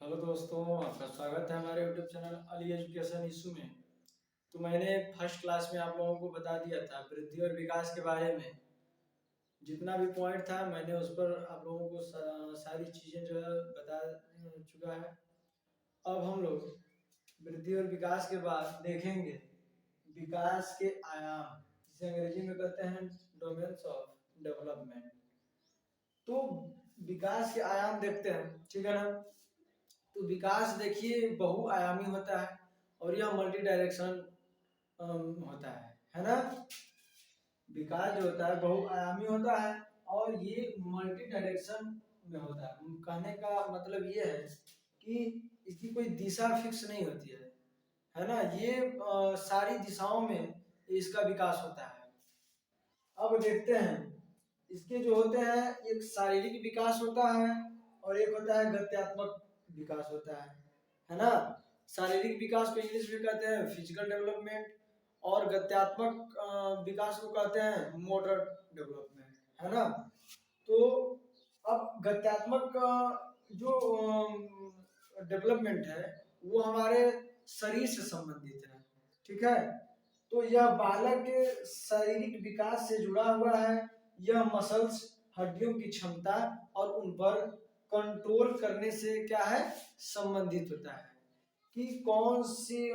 Hello दोस्तों, आपका स्वागत है हमारे YouTube channel Ali education issue में। तो मैंने फर्स्ट क्लास में आप लोगों को बता दिया था वृद्धि और विकास के बारे में। जितना भी पॉइंट था मैंने उस पर आप लोगों को सारी चीज़ें जो है बता चुका है। अब हम लोग वृद्धि और विकास के बाद देखेंगे विकास के आयाम, जिसे अंग्रेजी में कहते हैं डोमेन्स ऑफ डेवलपमेंट। तो विकास के आयाम देखते हैं, ठीक है ना। तो विकास देखिए बहुआयामी होता है और यह मल्टी डायरेक्शन होता है ना। विकास जो होता है बहुआयामी होता है और ये मल्टी डायरेक्शन में होता है। कहने का मतलब ये है कि इसकी कोई दिशा फिक्स नहीं होती है ना। ये सारी दिशाओं में इसका विकास होता है। अब देखते हैं इसके जो होते हैं, एक शारीरिक विकास होता है और एक होता है गत्यात्मक विकास होता है ना। शारीरिक विकास को इंग्लिश में कहते हैं फिजिकल डेवलपमेंट और गत्यात्मक विकास को कहते हैं मोटर डेवलपमेंट, है ना। तो अब गत्यात्मक जो डेवलपमेंट है वो हमारे शरीर से संबंधित है, ठीक है। तो यह बालक के शारीरिक विकास से जुड़ा हुआ है। यह मसल्स, हड्डियों की क्षमता और उन पर कंट्रोल करने से क्या है, संबंधित होता है कि कौन सी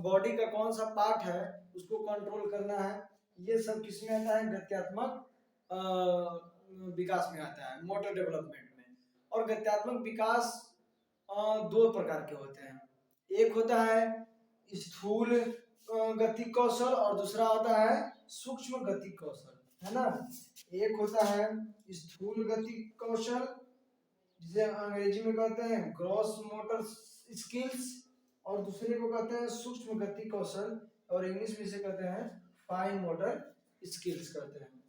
बॉडी का कौन सा पार्ट है उसको कंट्रोल करना है। ये सब किसमें आता है, गत्यात्मक विकास में आता है, मोटर डेवलपमेंट में। और गत्यात्मक विकास दो प्रकार के होते हैं। एक होता है स्थूल गति कौशल और दूसरा होता है सूक्ष्म गति कौशल, है ना। एक होता है स्थूल गति कौशल जिसे अंग्रेजी में कहते हैं ग्रॉस मोटर स्किल्स और दूसरे को कहते हैं सूक्ष्म गति कौशल और इंग्लिश में इसे कहते हैं फाइन मोटर स्किल्स कहते हैं।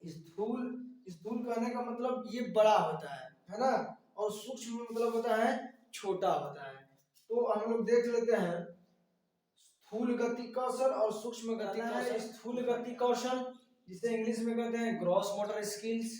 स्थूल स्थूल कहने का मतलब ये बड़ा होता है ना। और सूक्ष्म मतलब होता है छोटा होता है। तो हम लोग देख लेते हैं स्थूल गति कौशल और सूक्ष्म गति कौशल। स्थूल गति कौशल जिसे इंग्लिश में कहते हैं ग्रॉस मोटर स्किल्स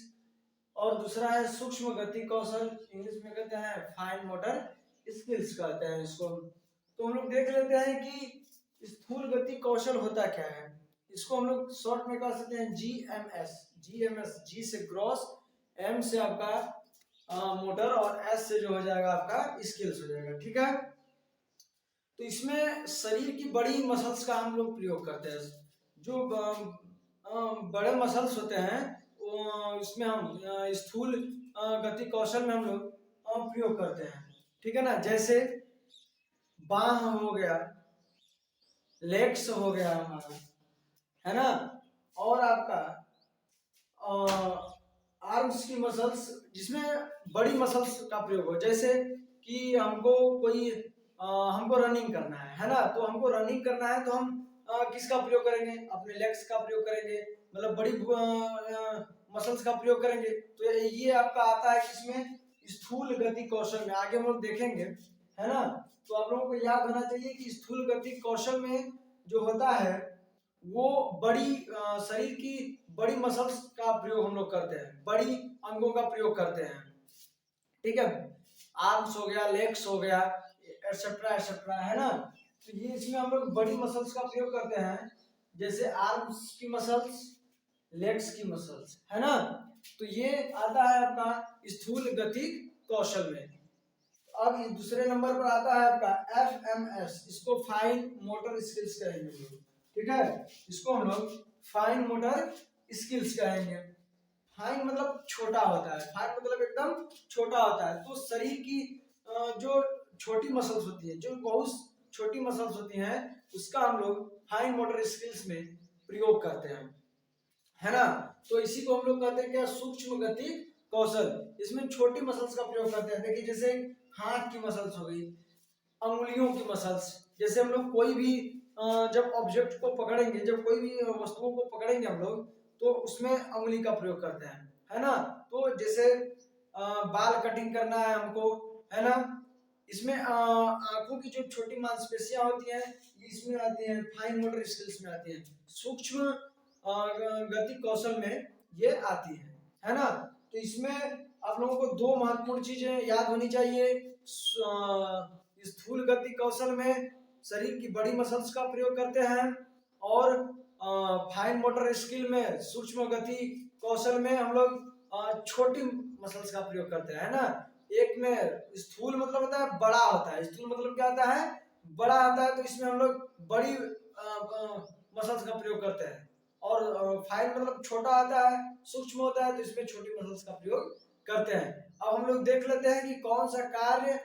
और दूसरा है सूक्ष्म गति कौशल, इंग्लिश में कहते हैं फाइन मोटर स्किल्स कहते हैं इसको। तो हम लोग देख लेते हैं कि स्थूल गति कौशल होता क्या है। इसको हम लोग शॉर्ट में कह सकते हैं जीएमएस। जीएमएस, जी से ग्रॉस, एम से आपका मोटर और एस से जो हो जाएगा आपका स्किल्स हो जाएगा, ठीक है। तो इसमें शरीर की बड़ी मसल्स का हम लोग प्रयोग करते हैं। जो बड़े मसल्स होते हैं इसमें हम स्थूल गति कौशल में हम लोग प्रयोग करते हैं, ठीक है ना। जैसे बाह हो गया, लेग्स हो गया हमारा, है ना। और आपका आर्म्स की मसल्स जिसमें बड़ी मसल्स का प्रयोग हो। जैसे कि हमको रनिंग करना है ना। तो हमको रनिंग करना है तो हम किसका प्रयोग करेंगे, अपने लेग्स का प्रयोग करेंगे, मतलब बड़ी मसल्स का प्रयोग करेंगे। तो ये आपका आता है किसमें, स्थूल गति कौशल में। आगे हम लोग देखेंगे, है ना। तो आप लोगों को याद होना चाहिए कि स्थूल गति कौशल में जो होता है वो बड़ी शरीर की बड़ी मसल्स का प्रयोग हम लोग करते हैं, बड़ी अंगों का प्रयोग करते हैं, ठीक है। आर्म्स हो गया, लेग्स हो गया, एटसेट्रा एटसेट्रा, है ना। तो ये इसमें हम लोग बड़ी मसल्स का प्रयोग करते हैं, जैसे आर्म्स की मसल्स, लेग्स की मसल्स, है ना। तो ये आता है आपका स्थूल गति कौशल में। अब दूसरे नंबर पर आता है आपका एफएमएस। इसको फाइन मोटर स्किल्स कहेंगे हम लोग, ठीक है। इसको हम लोग फाइन मोटर स्किल्स कहेंगे। फाइन मतलब छोटा होता है, फाइन मतलब एकदम छोटा होता है। तो शरीर की जो छोटी मसल्स होती है, जो बहुत छोटी मसल्स होती हैं, उसका हम लोग फाइन मोटर स्किल्स में प्रयोग करते हैं, है ना। तो इसी को हम लोग कहते हैं क्या, सूक्ष्म गति कौशल। इसमें छोटी मसल्स का प्रयोग करते हैं। देखिए जैसे हाथ की मसल्स हो गई, अंगुलियों की मसल्स। जैसे हम लोग कोई भी जब ऑब्जेक्ट को पकड़ेंगे, जब कोई भी वस्तुओं को पकड़ेंगे हम लोग, तो उसमें अंगुली का प्रयोग करते हैं, है ना। तो जैसे बाल कटिंग करना है हमको, है ना। इसमें आंखों की जो छोटी मांसपेशियां होती हैं ये इसमें आती हैं, फाइन मोटर स्किल्स में आती हैं। सूक्ष्म गति कौशल में ये आती है ना। तो इसमें आप लोगों को दो महत्वपूर्ण चीजें याद होनी चाहिए। स्थूल गति कौशल में शरीर की बड़ी मसल्स का प्रयोग करते हैं, और फाइन मोटर स्किल में सूक्ष्म गति कौशल में हम लोग छोटी मसल्स का प्रयोग करते हैं, है ना। एक में स्थूल मतलब होता है बड़ा होता है, स्थूल मतलब क्या होता है, बड़ा आता है, तो इसमें हम लोग बड़ी मसल्स का प्रयोग करते हैं, और फाइन मतलब छोटा आता है, सूक्ष्म होता है, तो इसमें छोटी मसल्स का प्रयोग करते हैं। अब हम लोग देख लेते हैं कि कौन सा कार्य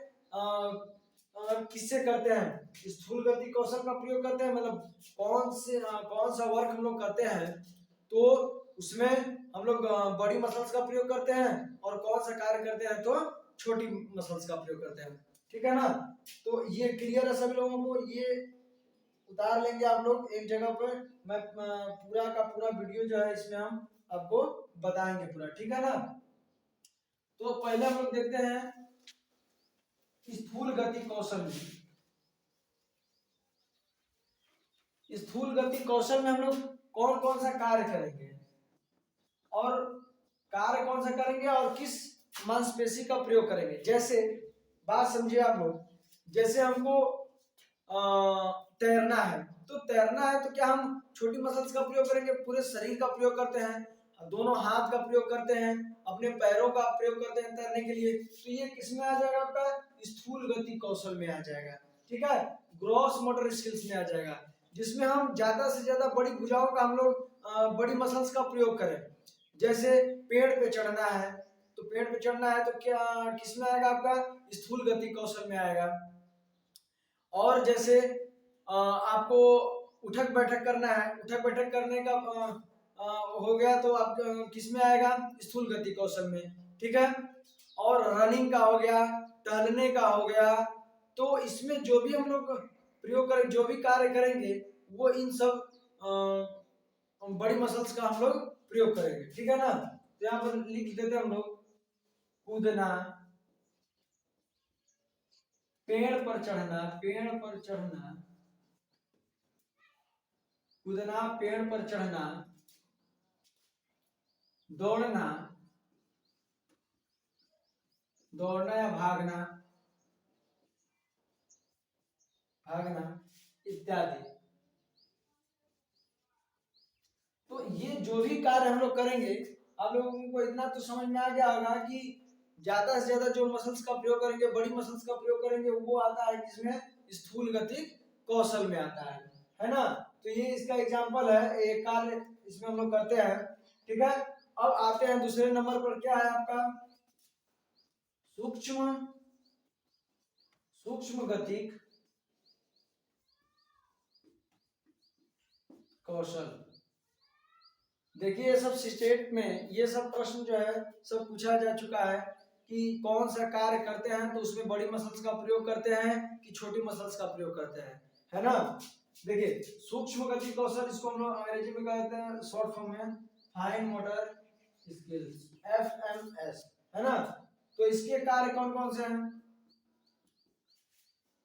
किससे करते हैं, स्थूल गति कौशल का प्रयोग करते हैं, मतलब कौन सा वर्क हम लोग करते हैं, तो उसमें हम लोग बड़ी मसल्स का प्रयोग करते हैं, और कौन सा कार्य करते हैं तो छोटी मसल्स का प्रयोग करते हैं, ठीक है ना। तो ये क्लियर है सभी लोगों को, ये उतार लेंगे आप लोग एक जगह पर, मैं पूरा का पूरा वीडियो जो है इसमें हम आपको बताएंगे पूरा, ठीक है ना। तो पहले हम लोग देखते हैं स्थूल गति कौशल में। स्थूल गति कौशल में हम लोग कौन कौन सा कार्य करेंगे, और कार्य कौन सा करेंगे, और किस मांसपेशी का प्रयोग करेंगे। जैसे बात समझिए आप लोग, जैसे हमको तैरना है, तो तैरना है तो क्या हम छोटी मसल्स का प्रयोग करेंगे, पूरे शरीर का प्रयोग करते हैं, दोनों हाथ का प्रयोग करते हैं, अपने पैरों का प्रयोग करते हैं तैरने के लिए, तो ये किसमें आ जाएगा, आपका स्थूल गति कौशल में आ जाएगा, ठीक है। ग्रॉस मोटर स्किल्स में आ जाएगा, जिसमें हम ज्यादा से ज्यादा बड़ी भुजाओं का हम लोग बड़ी मसल्स का प्रयोग करें। जैसे पेड़ पे चढ़ना है, तो पेड़ पे चढ़ना है तो क्या किसमें आएगा, आपका स्थूल गति कौशल में आएगा। और जैसे आपको उठक बैठक करना है, उठक बैठक करने का हो गया तो आप किस में आएगा, स्थूल गति कौशल में, ठीक है। और रनिंग का हो गया, टहलने का हो गया, तो इसमें जो भी हम लोग प्रयोग करें, जो भी कार्य करेंगे, वो इन सब बड़ी मसल्स का हम लोग प्रयोग करेंगे, ठीक है ना। तो यहाँ पर लिख देते हैं हम लोग, कूदना, पेड़ पर चढ़ना, पेड़ पर चढ़ना, कूदना, पेड़ पर चढ़ना, दौड़ना, दौड़ना या भागना, भागना इत्यादि। तो ये जो भी कार्य हम लोग करेंगे, आप लोगों को इतना तो समझ में आ गया होगा कि ज्यादा से ज्यादा जो मसल्स का प्रयोग करेंगे, बड़ी मसल्स का प्रयोग करेंगे, वो आता है जिसमें स्थूल गति कौशल में आता है ना। तो ये इसका एग्जांपल है, एक कार्य इसमें हम लोग करते हैं, ठीक है। अब आते हैं दूसरे नंबर पर, क्या है आपका सूक्ष्म सूक्ष्म गति कौशल। देखिए सब स्टेट में ये सब प्रश्न जो है सब पूछा जा चुका है कि कौन सा कार्य करते हैं तो उसमें बड़ी मसल्स का प्रयोग करते हैं कि छोटी मसल्स का प्रयोग करते हैं, है ना। देखिए सूक्ष्म गति कौशल, इसको हम लोग अंग्रेजी में कहते हैं शॉर्ट फॉर्म में फाइन मोटर स्किल्स, FMS, है ना। तो इसके कार्य कौन कौन से हैं,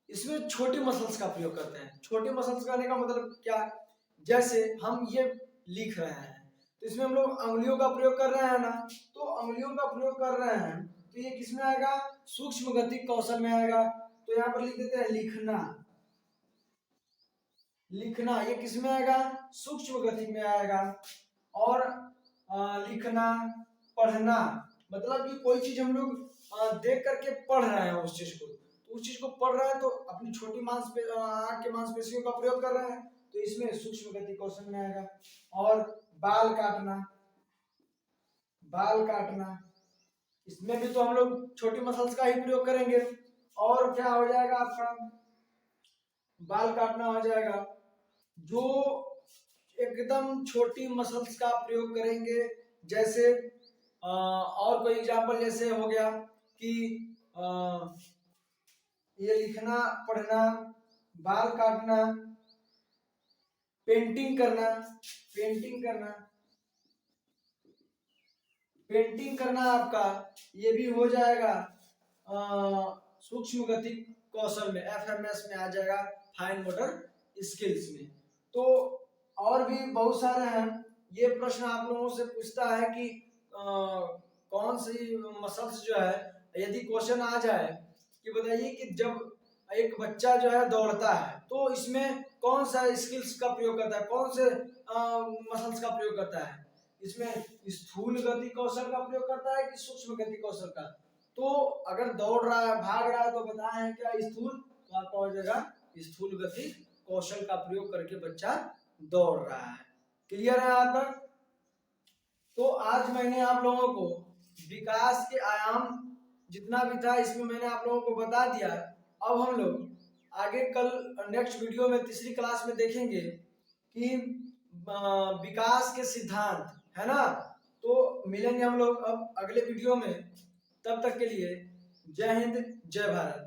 इसमें छोटी मसल्स का प्रयोग करते हैं। छोटी मसल्स करने का मतलब क्या, जैसे हम ये लिख रहे हैं तो इसमें हम लोग अंगुलियों का प्रयोग कर रहे हैं ना, तो अंगुलियों का प्रयोग कर रहे हैं तो ये किसमें आएगा, सूक्ष्म गति कौशल में आएगा। तो यहाँ पर लिख देते हैं लिखना, लिखना ये किसमें आएगा, सूक्ष्म गति में आएगा। और लिखना, पढ़ना, मतलब कि कोई चीज हम लोग देख करके पढ़ रहे हैं उस चीज को, तो उस चीज को पढ़ रहे हैं तो अपनी छोटी आंख के मांसपेशियों का प्रयोग कर रहे हैं, तो इसमें सूक्ष्म गति कौशल में आएगा। और बाल काटना, बाल काटना, इसमें भी तो हम लोग छोटी मसल्स का ही प्रयोग करेंगे। और क्या हो जाएगा आपका, बाल काटना हो जाएगा, जो एकदम छोटी मसल्स का प्रयोग करेंगे। जैसे और कोई एग्जांपल जैसे हो गया कि ये लिखना, पढ़ना, बाल काटना, पेंटिंग करना, पेंटिंग करना, पेंटिंग करना आपका ये भी हो जाएगा सूक्ष्म गति कौशल में, FMS में आ जाएगा, फाइन मोटर स्किल्स में। तो और भी बहुत सारे हैं, ये प्रश्न आप लोगों से पूछता है कि कौन सी मसल्स जो है, यदि क्वेश्चन आ जाए कि बताइए कि जब एक बच्चा जो है दौड़ता है तो इसमें कौन सा स्किल्स का प्रयोग करता है, कौन से मसल्स का प्रयोग करता है, इसमें स्थूल गति कौशल का प्रयोग करता है कि सूक्ष्म गति कौशल का। तो अगर दौड़ रहा है, भाग रहा है तो बताया है क्या स्थूल, तो आपका हो जाएगा स्थूल गति कौशल का प्रयोग करके बच्चा दौड़ रहा है। क्लियर है यहाँ तक? तो आज मैंने आप लोगों को विकास के आयाम जितना भी था इसमें मैंने आप लोगों को बता दिया। अब हम लोग आगे कल नेक्स्ट वीडियो में तीसरी क्लास में देखेंगे कि विकास के सिद्धांत, है ना। तो मिलेंगे हम लोग अब अगले वीडियो में, तब तक के लिए जय हिंद जय भारत।